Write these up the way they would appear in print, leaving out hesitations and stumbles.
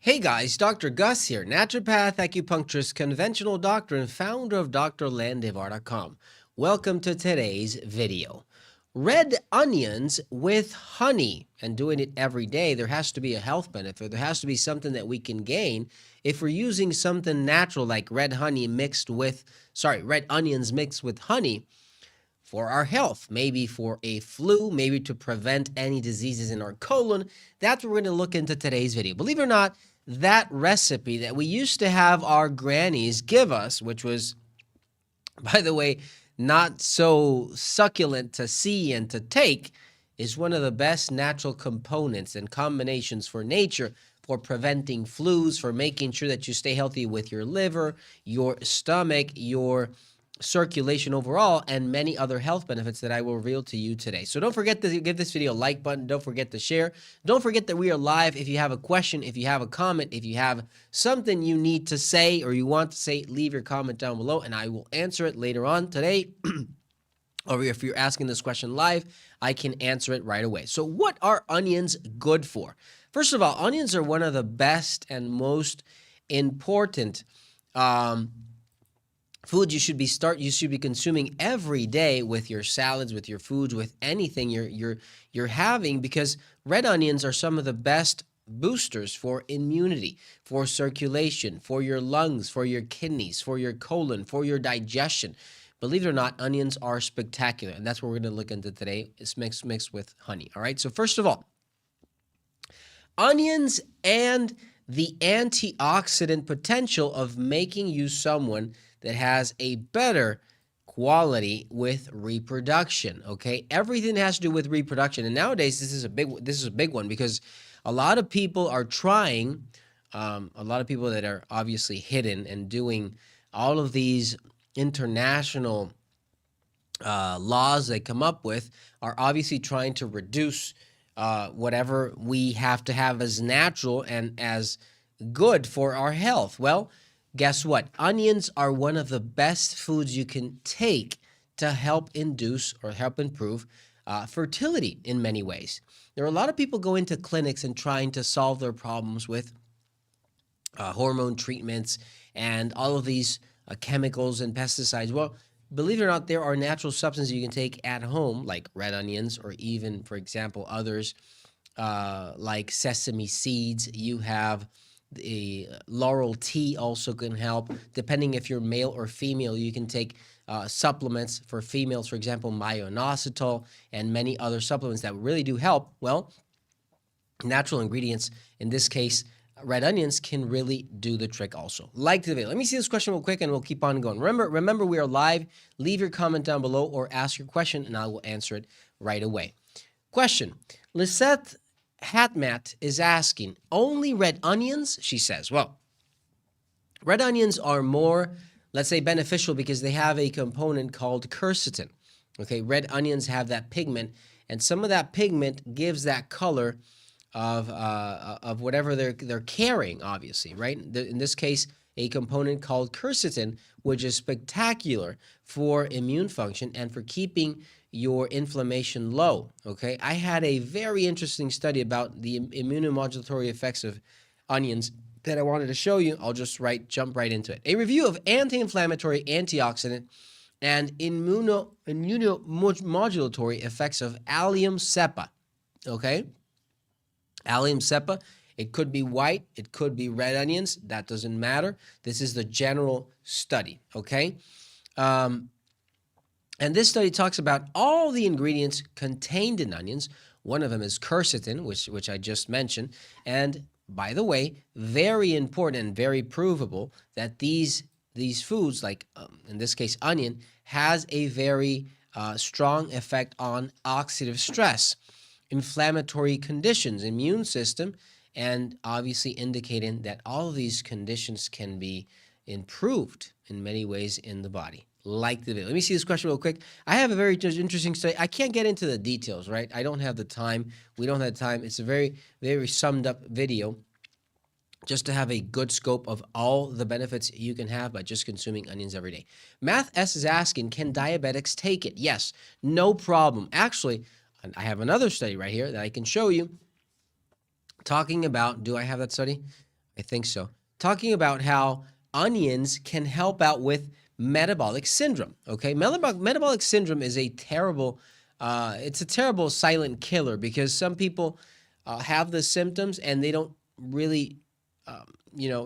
Hey guys, Dr. Gus here, naturopath, acupuncturist, conventional doctor, and founder of drlandivar.com. Welcome to today's video. Red onions with honey, and doing it every day, there has to be a health benefit. There has to be something that we can gain if we're using something natural like red onions mixed with honey for our health, maybe for a flu, maybe to prevent any diseases in our colon. That's what we're going to look into today's video. Believe it or not, that recipe that we used to have our grannies give us, which was, by the way, not so succulent to see and to take, is one of the best natural components and combinations for nature for preventing flus, for making sure that you stay healthy with your liver, your stomach, your circulation overall, and many other health benefits that I will reveal to you today. So don't forget to give this video a like button. Don't forget to share. Don't forget that we are live. If you have a question, if you have a comment, if you have something you need to say or you want to say, leave your comment down below and I will answer it later on today. Or if you're asking this question live, I can answer it right away. So what are onions good for? First of all, onions are one of the best and most important food you should be consuming every day with your salads, with your foods, with anything you're having, because red onions are some of the best boosters for immunity, for circulation, for your lungs, for your kidneys, for your colon, for your digestion. Believe it or not, onions are spectacular, and that's what we're going to look into today. It's mixed with honey. All right. So first of all, onions and the antioxidant potential of making you someone that has a better quality with reproduction. Okay, everything has to do with reproduction, and nowadays this is a big one, because a lot of people are trying, a lot of people that are obviously hidden and doing all of these international laws they come up with, are obviously trying to reduce whatever we have to have as natural and as good for our health. Well, guess what? Onions are one of the best foods you can take to help induce or help improve fertility in many ways. There are a lot of people go into clinics and trying to solve their problems with hormone treatments and all of these chemicals and pesticides. Well, believe it or not, there are natural substances you can take at home, like red onions, or even, for example, others like sesame seeds. You have the laurel tea also can help. Depending if you're male or female, you can take supplements for females, for example, myo-inositol and many other supplements that really do help. Well, natural ingredients, in this case, red onions, can really do the trick also. Like the video. Let me see this question real quick and we'll keep on going. Remember, we are live. Leave your comment down below or ask your question and I will answer it right away. Question. Lisette Hatmat is asking, only red onions? She says, well, red onions are more, let's say, beneficial because they have a component called quercetin. Okay, red onions have that pigment, and some of that pigment gives that color of whatever they're carrying, obviously, right? In this case, a component called quercetin, which is spectacular for immune function and for keeping your inflammation low. Okay, I had a very interesting study about the immunomodulatory effects of onions that I wanted to show you. I'll just jump right into it. A review of anti-inflammatory, antioxidant, and immunomodulatory effects of allium cepa. Okay, allium cepa. It could be white, it could be red onions. That doesn't matter. This is the general study. Okay. And this study talks about all the ingredients contained in onions. One of them is quercetin, which I just mentioned. And by the way, very important and very provable that these foods, like in this case onion, has a very strong effect on oxidative stress, inflammatory conditions, immune system, and obviously indicating that all of these conditions can be improved in many ways in the body. Like the video. Let me see this question real quick. I have a very interesting study. I can't get into the details, right? I don't have the time. We don't have time. It's a very, very summed up video just to have a good scope of all the benefits you can have by just consuming onions every day. Math S is asking, can diabetics take it? Yes, no problem. Actually, I have another study right here that I can show you talking about, do I have that study? I think so. Talking about how onions can help out with metabolic syndrome. Okay, metabolic syndrome is a terrible, it's a terrible silent killer because some people have the symptoms and they don't really,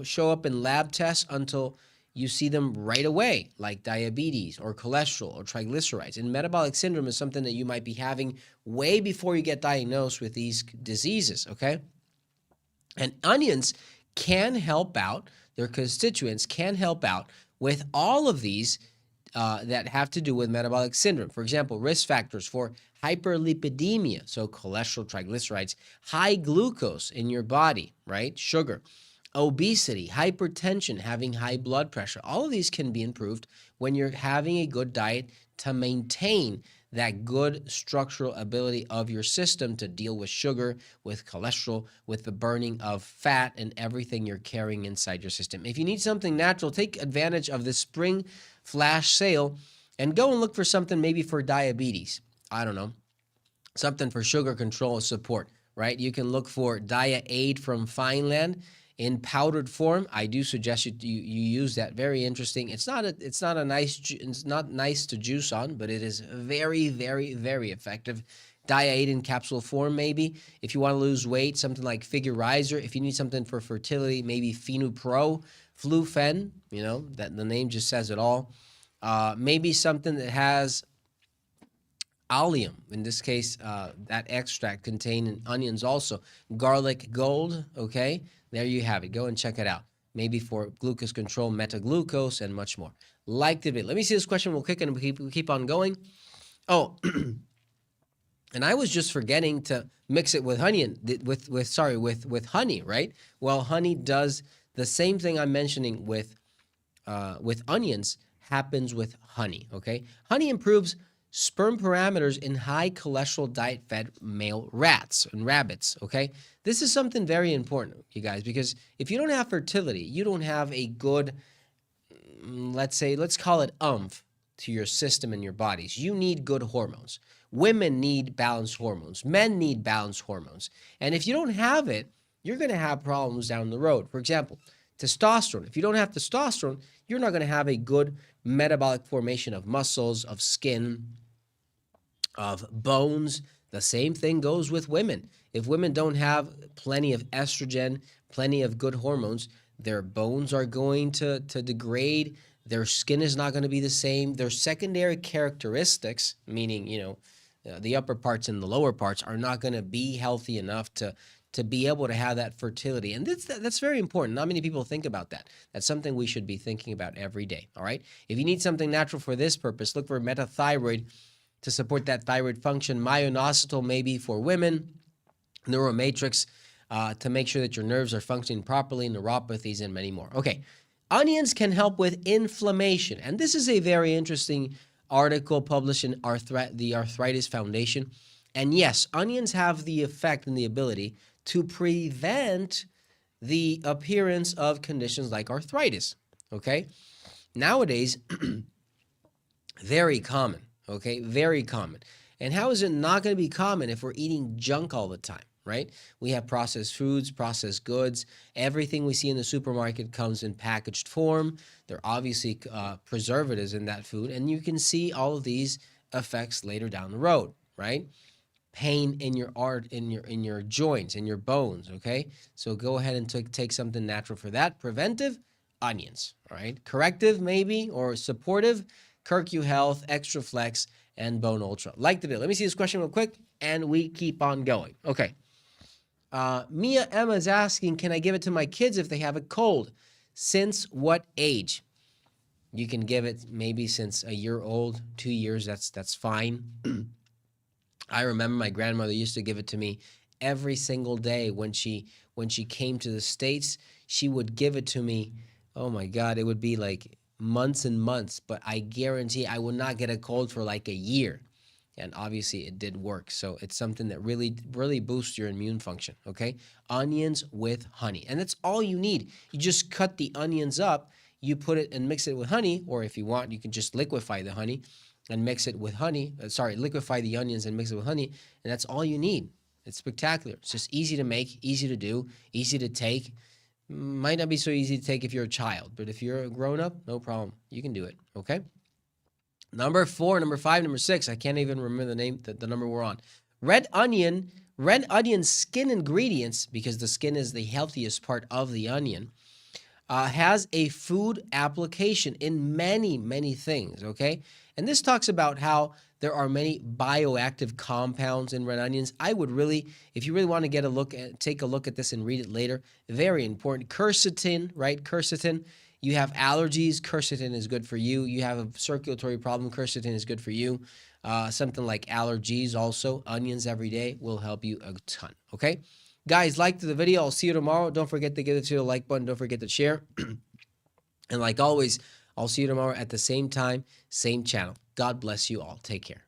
show up in lab tests until you see them right away, like diabetes or cholesterol or triglycerides. And metabolic syndrome is something that you might be having way before you get diagnosed with these diseases. Okay. And onions can help out, their constituents can help out with all of these that have to do with metabolic syndrome. For example, risk factors for hyperlipidemia, so cholesterol, triglycerides, high glucose in your body, right? Sugar, obesity, hypertension, having high blood pressure. All of these can be improved when you're having a good diet to maintain that good structural ability of your system to deal with sugar, with cholesterol, with the burning of fat and everything you're carrying inside your system. If you need something natural, take advantage of the spring flash sale and go and look for something maybe for diabetes. I don't know, something for sugar control support, right? You can look for Dia Aid from Fineland in powdered form. I do suggest you use that. Very interesting. It's not nice to juice on, but it is very, very, very effective. Dia Aid in capsule form, maybe. If you want to lose weight, something like Figurizer. If you need something for fertility, maybe Phenu Pro, Flufen. That the name just says it all. Maybe something that has allium, in this case, that extract contained in onions also. Garlic Gold, okay? There you have it. Go and check it out. Maybe for glucose control, metaglucose, and much more. Like the video. Let me see this question real quick, and we keep on going. Oh, and I was just forgetting to mix it with honey, with honey, right? Well, honey does the same thing I'm mentioning with onions happens with honey, okay? Honey improves sperm parameters in high cholesterol diet-fed male rats and rabbits, okay? This is something very important, you guys, because if you don't have fertility, you don't have a good, let's call it umph to your system and your bodies. You need good hormones. Women need balanced hormones. Men need balanced hormones. And if you don't have it, you're going to have problems down the road. For example, testosterone. If you don't have testosterone, you're not going to have a good metabolic formation of muscles, of skin, of bones. The same thing goes with women. If women don't have plenty of estrogen, plenty of good hormones, their bones are going to degrade. Their skin is not going to be the same. Their secondary characteristics, meaning, the upper parts and the lower parts, are not going to be healthy enough to be able to have that fertility. And that's very important. Not many people think about that. That's something we should be thinking about every day, all right? If you need something natural for this purpose, look for metathyroid to support that thyroid function, myoinositol maybe for women, neuromatrix to make sure that your nerves are functioning properly, neuropathies, and many more. Okay, onions can help with inflammation. And this is a very interesting article published in the Arthritis Foundation. And yes, onions have the effect and the ability to prevent the appearance of conditions like arthritis, okay? Nowadays, very common, okay? Very common. And how is it not going to be common if we're eating junk all the time, right? We have processed foods, processed goods. Everything we see in the supermarket comes in packaged form. There are obviously preservatives in that food, and you can see all of these effects later down the road, right? Pain in your joints, in your bones, okay? So go ahead and take something natural for that. Preventive, onions, all right? Corrective, maybe, or supportive, Kirku Health, Extra Flex, and Bone Ultra. Like the video. Let me see this question real quick, and we keep on going. Okay. Mia Emma is asking, can I give it to my kids if they have a cold? Since what age? You can give it maybe since a year old, 2 years, that's fine. I remember my grandmother used to give it to me every single day when she came to the States. She would give it to me. Oh my God, it would be like months and months, but I guarantee I would not get a cold for like a year. And obviously it did work. So it's something that really, really boosts your immune function, okay? Onions with honey. And that's all you need. You just cut the onions up, you put it and mix it with honey, or if you want, you can just liquefy the honey and mix it with honey. Liquefy the onions and mix it with honey, and that's all you need. It's spectacular. It's just easy to make, easy to do, easy to take. Might not be so easy to take if you're a child, but if you're a grown up, no problem. You can do it. Okay. Number 4, number 5, number 6. I can't even remember the name, the number we're on. Red onion skin ingredients, because the skin is the healthiest part of the onion, has a food application in many, many things, okay? And this talks about how there are many bioactive compounds in red onions. I would really, if you really want to take a look at this and read it later, very important. Quercetin, right? Quercetin. You have allergies, quercetin is good for you. You have a circulatory problem, quercetin is good for you. Something like allergies also, onions every day will help you a ton, okay? Guys, like the video. I'll see you tomorrow. Don't forget to give it to the like button. Don't forget to share. And like always, I'll see you tomorrow at the same time, same channel. God bless you all. Take care.